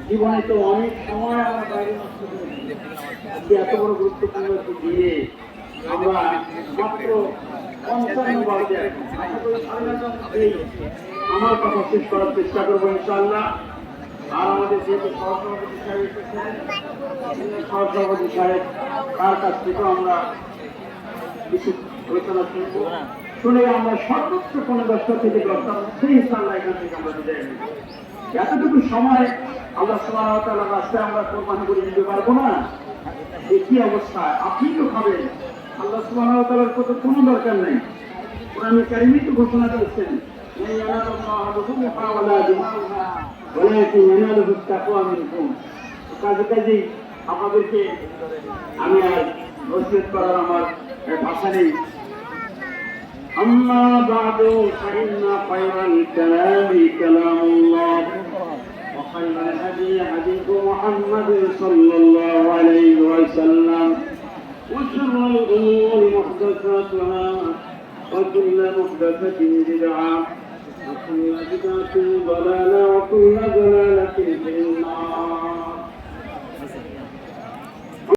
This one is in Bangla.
জীবনে তো অনেক সময় আমরা বাইরে নষ্ট করেছি, এত বড় গুরুত্বপূর্ণ একটি দিনে আমরা মাত্র ৫৫ বাজে আমার কথা শেষ করার চেষ্টা করবো ইনশাআল্লাহ। আর আমাদের যেহেতু সহসভাপতি সাহেব এসেছেন, সহসভাপতি সাহেব তার কাছ থেকেও আমরা কিছু আলোচনা শুনবো, শুনে আমরা সর্বোচ্চ ১৫ থেকে 10টার মধ্যে ইনশাআল্লাহ এখান থেকে আমরা বিদায় নেব। এতটুকু সময় আল্লাহ সুবহানাহু ওয়া তাআলার রাস্তায় আমরা কোরবানি করে দিতে পারবো না? কি অবস্থা, আপনি তো খাবেন, আল্লাহ সুবহানাহু ওয়া তাআলার কত কোনো দরকার নেই। কোরআনে কারিমে তো ঘোষণা করেছেন, কাজে আপনাদেরকে আমি আর নসিহত করার আমার ভাষা নেই। أما بعد فإن خير الكلام كلام الله وخير الهدي هدي محمد صلى الله عليه وسلم وشر الأمور محدثاتها وكل محدثة بدعة وكل بدعة ضلالة وكل ضلالة في النار.